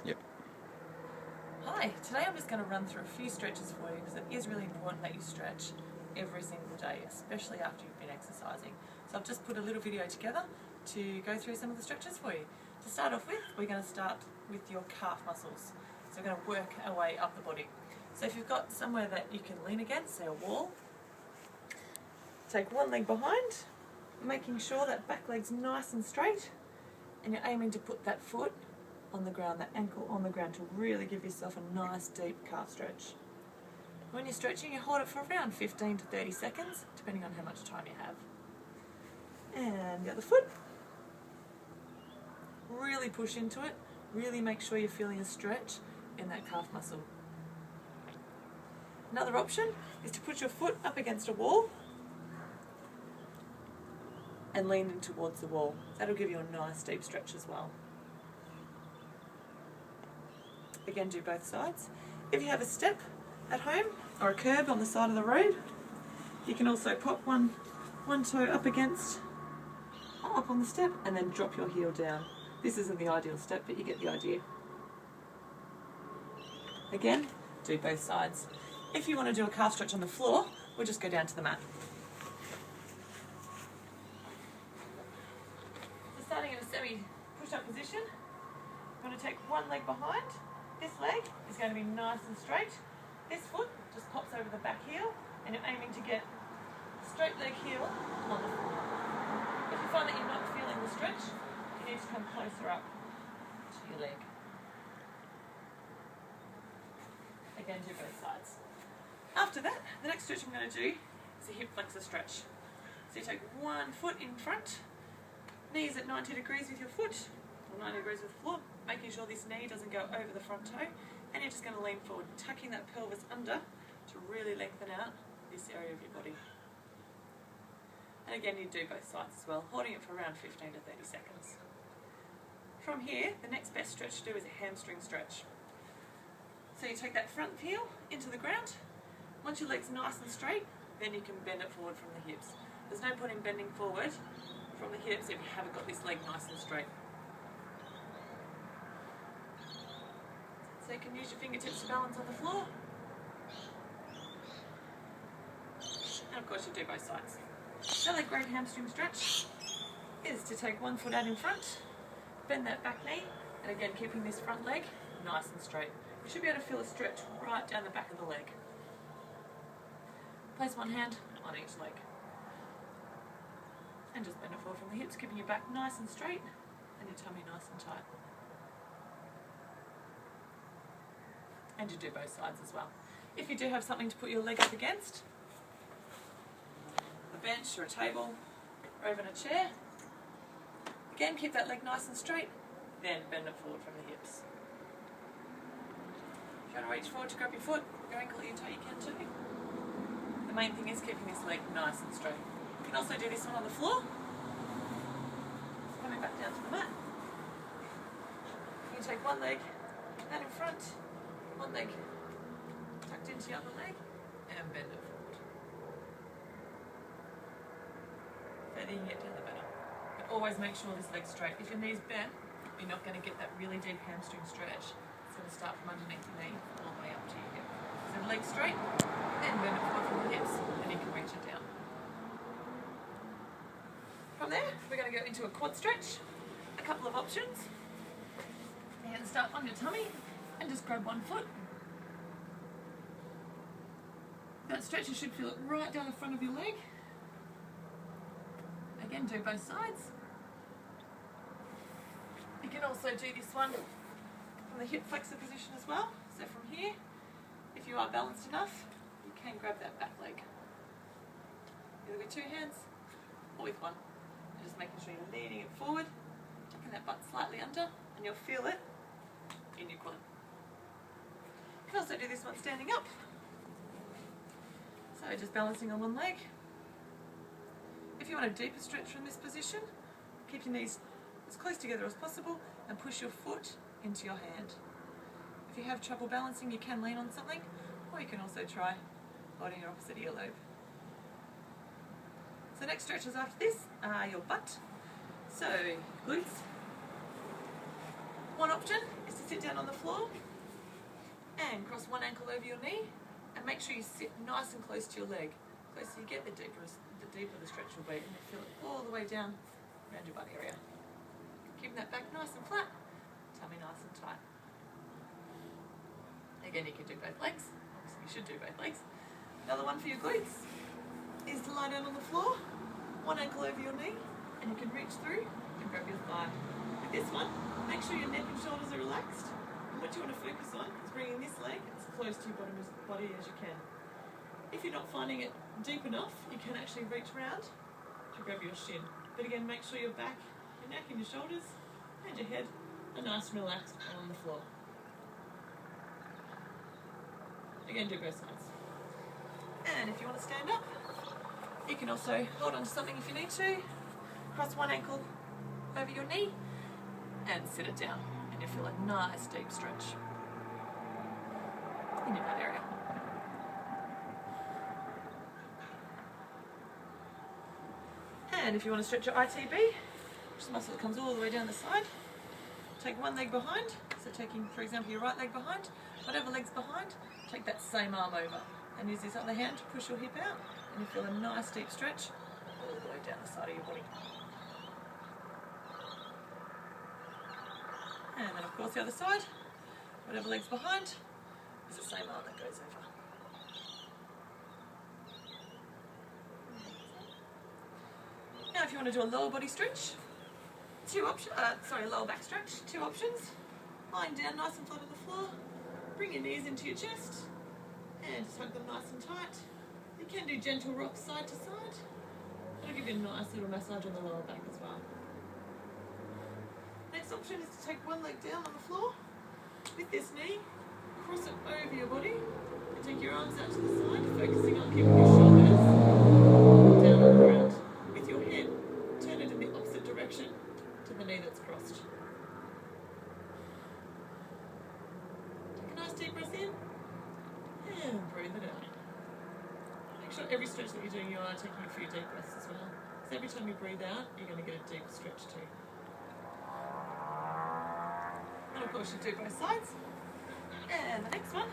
Yep. Hi, today I'm just going to run through a few stretches for you because it is really important that you stretch every single day, especially after you've been exercising. So I've just put a little video together to go through some of the stretches for you. To start off with, we're going to start with your calf muscles. So we're going to work our way up the body. So if you've got somewhere that you can lean against, say a wall, take one leg behind, making sure that back leg's nice and straight, and you're aiming to put that foot on the ground, that ankle on the ground, to really give yourself a nice deep calf stretch. When you're stretching, you hold it for around 15 to 30 seconds, depending on how much time you have. And the other foot. Really push into it, really make sure you're feeling a stretch in that calf muscle. Another option is to put your foot up against a wall and lean in towards the wall. That'll give you a nice deep stretch as well. Again, do both sides. If you have a step at home or a curb on the side of the road, you can also pop one toe up on the step and then drop your heel down. This isn't the ideal step, but you get the idea. Again, do both sides. If you want to do a calf stretch on the floor, we'll just go down to the mat. So starting in a semi-push-up position, I'm going to take one leg behind. This leg is going to be nice and straight. This foot just pops over the back heel, and you're aiming to get straight leg heel on the floor. If you find that you're not feeling the stretch, you need to come closer up to your leg. Again, do both sides. After that, the next stretch I'm going to do is a hip flexor stretch. So you take one foot in front, knees at 90 degrees with your foot, or 90 degrees with the floor, making sure this knee doesn't go over the front toe, and you're just going to lean forward, tucking that pelvis under to really lengthen out this area of your body. And again, you do both sides as well, holding it for around 15 to 30 seconds. From here, the next best stretch to do is a hamstring stretch. So you take that front heel into the ground. Once your leg's nice and straight, then you can bend it forward from the hips. There's no point in bending forward from the hips if you haven't got this leg nice and straight. So you can use your fingertips to balance on the floor. And of course you do both sides. Another great hamstring stretch is to take one foot out in front, bend that back knee, and again keeping this front leg nice and straight. You should be able to feel a stretch right down the back of the leg. Place one hand on each leg. And just bend it forward from the hips, keeping your back nice and straight and your tummy nice and tight. And you do both sides as well. If you do have something to put your leg up against, a bench or a table, or even a chair, again keep that leg nice and straight, then bend it forward from the hips. If you want to reach forward to grab your foot, your ankle, your toe, you can too. The main thing is keeping this leg nice and straight. You can also do this one on the floor. Coming back down to the mat. You can take one leg out in front, one leg tucked into the other leg, and bend it forward. The further you get down, the better. But always make sure this leg's straight. If your knee's bent, you're not going to get that really deep hamstring stretch. It's going to start from underneath the knee all the way up to your hip. So the leg's straight, then bend it forward from the hips, and you can reach it down. From there, we're going to go into a quad stretch. A couple of options. You're going to start on your tummy and just grab one foot. That stretch, you should feel it right down the front of your leg. Again, do both sides. You can also do this one from the hip flexor position as well. So from here, if you are balanced enough, you can grab that back leg. Either with two hands or with one. And just making sure you're leaning it forward, tucking that butt slightly under, and you'll feel it in your quad. You can also do this one standing up. So just balancing on one leg. If you want a deeper stretch from this position, keep your knees as close together as possible and push your foot into your hand. If you have trouble balancing, you can lean on something, or you can also try holding your opposite earlobe. So next stretches after this are your butt. So glutes. One option is to sit down on the floor and cross one ankle over your knee, and make sure you sit nice and close to your leg. Closer you get, the deeper the stretch will be, and you feel it all the way down around your butt area. Keeping that back nice and flat, tummy nice and tight. Again, you can do both legs. Obviously, you should do both legs. Another one for your glutes is to lie down on the floor, one ankle over your knee, and you can reach through and grab your thigh. With this one, make sure your neck and shoulders are relaxed. And what you want to focus on is bringing this leg as close to your body as you can. If you're not finding it deep enough, you can actually reach around to grab your shin. But again, make sure your back, your neck and your shoulders and your head are nice and relaxed on the floor. Again, do both sides. And if you want to stand up, you can also hold on to something if you need to. Cross one ankle over your knee and sit it down. And you'll feel a nice deep stretch in your butt area. And if you want to stretch your ITB, which is a muscle that comes all the way down the side, take one leg behind. So taking, for example, your right leg behind, whatever leg's behind, take that same arm over and use this other hand to push your hip out, and you feel a nice deep stretch all the way down the side of your body. And then of course the other side, whatever leg's behind, is the same arm that goes over. Now if you want to do a lower body stretch, lower back stretch, two options. Lying down nice and flat on the floor, bring your knees into your chest, and just hug them nice and tight. You can do gentle rocks side to side. It'll give you a nice little massage on the lower back as well. Next option is to take one leg down on the floor, with this knee, cross it over your body, and take your arms out to the side, focusing on keeping your shoulders down on the ground. With your head, turn it in the opposite direction to the knee that's crossed. Take a nice deep breath in, and breathe it out. Make sure every stretch that you're doing, you are taking a few deep breaths as well. So every time you breathe out, you're going to get a deep stretch too. And of course you do both sides. And the next one,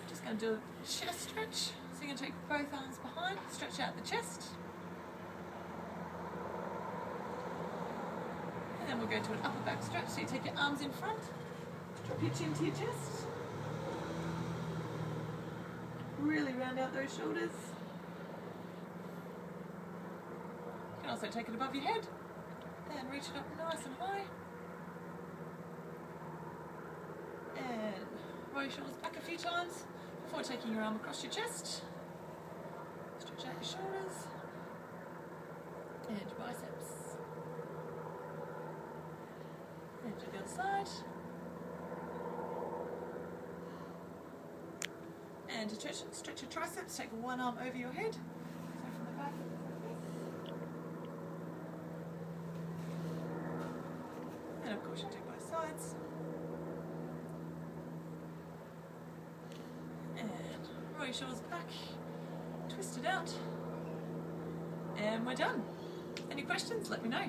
just going to do a chest stretch. So you're going to take both arms behind, stretch out the chest. And then we'll go to an upper back stretch. So you take your arms in front, drop your chin to your chest. Really round out those shoulders. You can also take it above your head and reach it up nice and high. And roll your shoulders back a few times before taking your arm across your chest. Stretch out your shoulders and your biceps. And to the other side. And to stretch your triceps, take one arm over your head. So from the back. And of course you do both sides. And roll your shoulders back, twist it out. And we're done. Any questions? Let me know.